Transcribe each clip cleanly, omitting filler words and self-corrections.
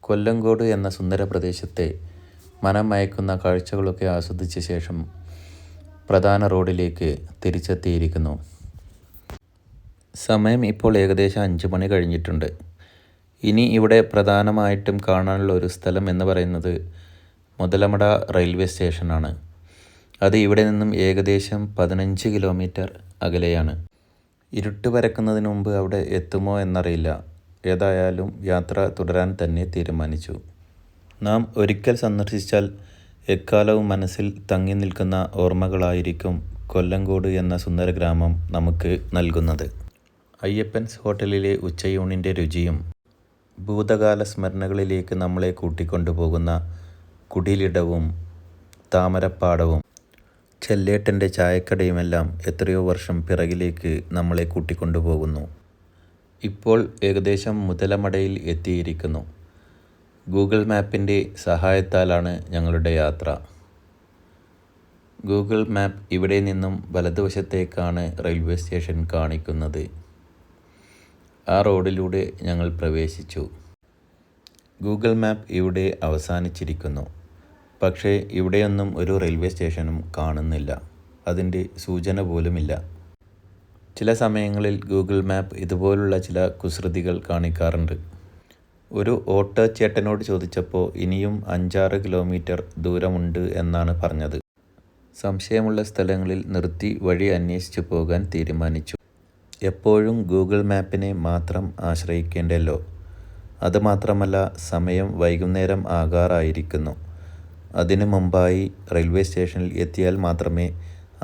കൊല്ലങ്കോട് എന്ന സുന്ദര പ്രദേശത്തെ മനം മയക്കുന്ന കാഴ്ചകളൊക്കെ ആസ്വദിച്ച ശേഷം പ്രധാന റോഡിലേക്ക് തിരിച്ചെത്തിയിരിക്കുന്നു. സമയം ഇപ്പോൾ ഏകദേശം 5 മണി കഴിഞ്ഞിട്ടുണ്ട്. ഇനി ഇവിടെ പ്രധാനമായിട്ടും കാണാനുള്ള ഒരു സ്ഥലം എന്ന് പറയുന്നത് മുതലമട റെയിൽവേ സ്റ്റേഷനാണ്. അത് ഇവിടെ നിന്നും ഏകദേശം 15 കിലോമീറ്റർ അകലെയാണ്. ഇരുട്ട് പരക്കുന്നതിന് മുമ്പ് അവിടെ എത്തുമോ എന്നറിയില്ല. ഏതായാലും യാത്ര തുടരാൻ തന്നെ തീരുമാനിച്ചു. നാം ഒരിക്കൽ സന്ദർശിച്ചാൽ എക്കാലവും മനസ്സിൽ തങ്ങി നിൽക്കുന്ന ഓർമ്മകളായിരിക്കും കൊല്ലങ്കോട് എന്ന സുന്ദര ഗ്രാമം നമുക്ക് നൽകുന്നത്. അയ്യപ്പൻസ് ഹോട്ടലിലെ ഉച്ചയൂണിൻ്റെ രുചിയും ഭൂതകാല സ്മരണകളിലേക്ക് നമ്മളെ കൂട്ടിക്കൊണ്ടുപോകുന്ന കുടിലിടവും താമരപ്പാടവും ചെല്ലേട്ടൻ്റെ ചായക്കടയുമെല്ലാം എത്രയോ വർഷം പിറകിലേക്ക് നമ്മളെ കൂട്ടിക്കൊണ്ടുപോകുന്നു. ഇപ്പോൾ ഏകദേശം മുതലമടയിൽ എത്തിയിരിക്കുന്നു. ഗൂഗിൾ മാപ്പിൻ്റെ സഹായത്താലാണ് ഞങ്ങളുടെ യാത്ര. ഗൂഗിൾ മാപ്പ് ഇവിടെ നിന്നും വലതുവശത്തേക്കാണ് റെയിൽവേ സ്റ്റേഷൻ കാണിക്കുന്നത്. ആ റോഡിലൂടെ ഞങ്ങൾ പ്രവേശിച്ചു. ഗൂഗിൾ മാപ്പ് ഇവിടെ അവസാനിച്ചിരിക്കുന്നു. പക്ഷേ ഇവിടെയൊന്നും ഒരു റെയിൽവേ സ്റ്റേഷനും കാണുന്നില്ല. അതിൻ്റെ സൂചന പോലുമില്ല. ചില സമയങ്ങളിൽ ഗൂഗിൾ മാപ്പ് ഇതുപോലുള്ള ചില കുസൃതികൾ കാണിക്കാറുണ്ട്. ഒരു ഓട്ടോ ചേട്ടനോട് ചോദിച്ചപ്പോൾ ഇനിയും 5-6 കിലോമീറ്റർ ദൂരമുണ്ട് എന്നാണ് പറഞ്ഞത്. സംശയമുള്ള സ്ഥലങ്ങളിൽ നിർത്തി വഴി അന്വേഷിച്ചു പോകാൻ തീരുമാനിച്ചു. എപ്പോഴും ഗൂഗിൾ മാപ്പിനെ മാത്രം ആശ്രയിക്കേണ്ടല്ലോ. അതുമാത്രമല്ല, സമയം വൈകുന്നേരം ആകാറായിരിക്കുന്നു. അതിനു മുമ്പായി റെയിൽവേ സ്റ്റേഷനിൽ എത്തിയാൽ മാത്രമേ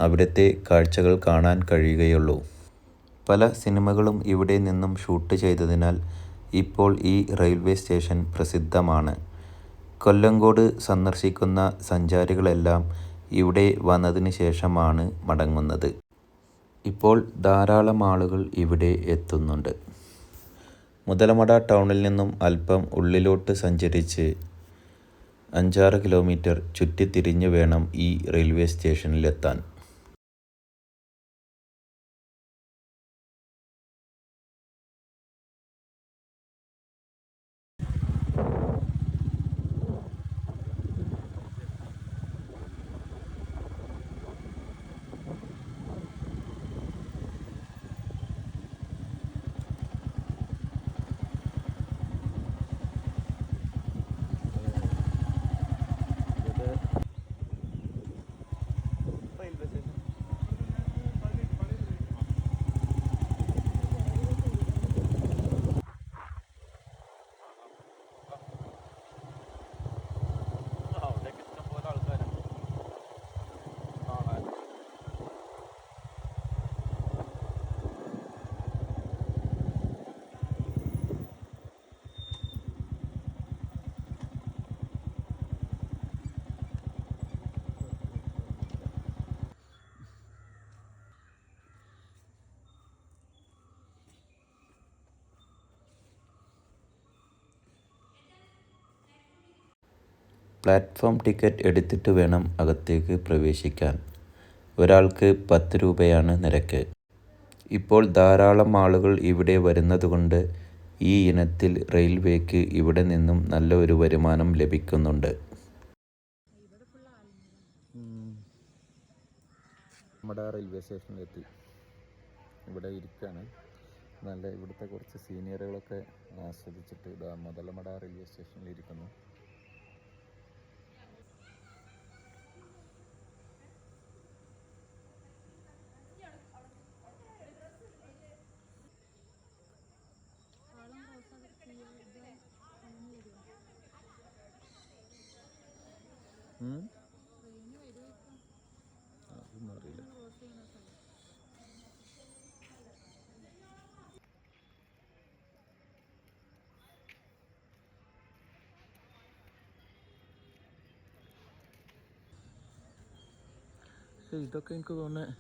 അവിടുത്തെ കാഴ്ചകൾ കാണാൻ കഴിയുകയുള്ളൂ. പല സിനിമകളും ഇവിടെ നിന്നും ഷൂട്ട് ചെയ്തതിനാൽ ഇപ്പോൾ ഈ റെയിൽവേ സ്റ്റേഷൻ പ്രസിദ്ധമാണ്. കൊല്ലങ്കോട് സന്ദർശിക്കുന്ന സഞ്ചാരികളെല്ലാം ഇവിടെ വന്നതിന് ശേഷമാണ് മടങ്ങുന്നത്. ഇപ്പോൾ ധാരാളം ആളുകൾ ഇവിടെ എത്തുന്നുണ്ട്. മുതലമട ടൗണിൽ നിന്നും അല്പം ഉള്ളിലോട്ട് സഞ്ചരിച്ച് 5-6 കിലോമീറ്റർ ചുറ്റിത്തിരിഞ്ഞ് വേണം ഈ റെയിൽവേ സ്റ്റേഷനിലെത്താൻ. പ്ലാറ്റ്ഫോം ടിക്കറ്റ് എടുത്തിട്ട് വേണം അകത്തേക്ക് പ്രവേശിക്കാൻ. ഒരാൾക്ക് 10 രൂപയാണ് നിരക്ക്. ഇപ്പോൾ ധാരാളം ആളുകൾ ഇവിടെ വരുന്നതുകൊണ്ട് ഈ ഇനത്തിൽ റെയിൽവേക്ക് ഇവിടെ നിന്നും നല്ല ഒരു വരുമാനം ലഭിക്കുന്നുണ്ട്. നമ്മുടെ റെയിൽവേ സ്റ്റേഷനിലെത്തി. ഇവിടെ ഇരിക്കുകയാണ്. നല്ല ഇവിടുത്തെ കുറച്ച് സീനിയറുകളൊക്കെ ആസ്വദിച്ചിട്ട് മുതലമട റെയിൽവേ സ്റ്റേഷനിൽ ഇരിക്കുന്നു. അതൊന്നും അറിയില്ല. ഇതൊക്കെ എനിക്ക് തോന്നുന്നത്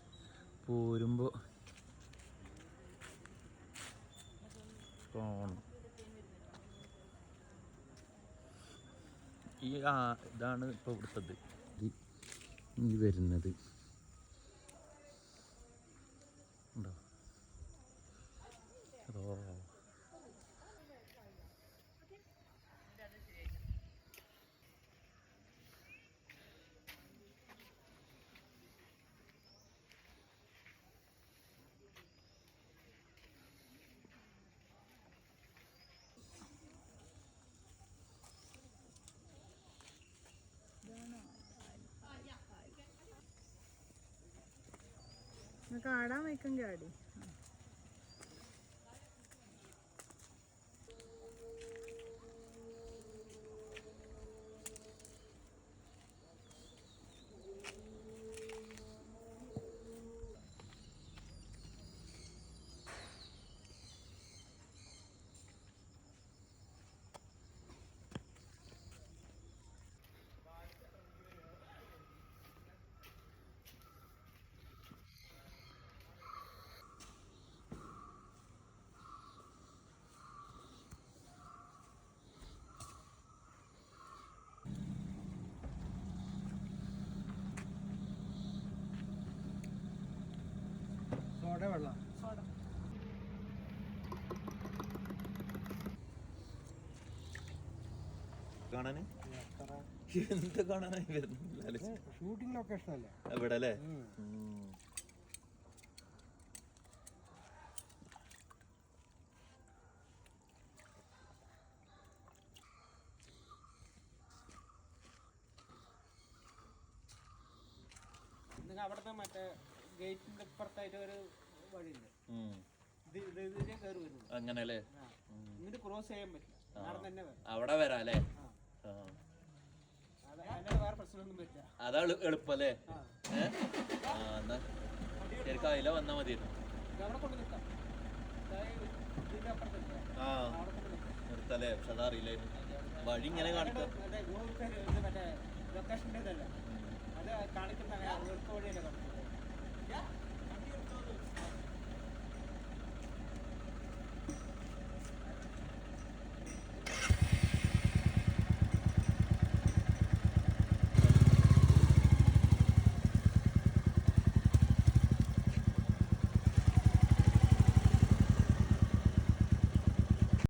പോരുമ്പോൾ കാണും. ഇതാണ് ഇപ്പോൾ ഇവിടുത്തത്. ഈ വരുന്നത് ഉണ്ടോ? അതോ നമുക്ക് ആടാൻ വയ്ക്കെങ്കിൽ ആടി. സോഡ വെള്ളം സോഡ കാണാന് എന്ത് കാണാനായി വരുന്നില്ല. ഷൂട്ടിംഗ് ലൊക്കേഷൻ അല്ലേ ഇവിടെ അല്ലേ? അവിടുത്തെ മറ്റേ ഗേറ്റിന്റെ ഇപ്പുറത്തായിട്ട് ഒരു വഴിയുണ്ട്. ഇതിലേക്ക് കയറി വരുന്നു. അങ്ങനല്ലേ? എന്നിട്ട് ക്രോസ് ചെയ്യാൻ പറ്റില്ല, നടന്ന് തന്നെ വരാം. അവിടെ വരാം അല്ലേ? വേറെ പ്രശ്നമൊന്നും പറ്റില്ല. അതാ എളുപ്പല്ലേ? ശരിക്കും അതില വന്നാ മതിയായിരുന്നു. അവിടെ കൊണ്ട് നിൽക്കാം. ഇതിന്റെ അപ്പുറത്തല്ലേ? നിർത്തല്ലേ? പക്ഷെ അതാ അറിയില്ലായിരുന്നു. വഴി ഇങ്ങനെ കാണിക്കാം. മറ്റേ ലൊക്കേഷൻ്റെ ഇതല്ല, അത് കാണിക്കുന്ന എളുപ്പ വഴിയല്ല.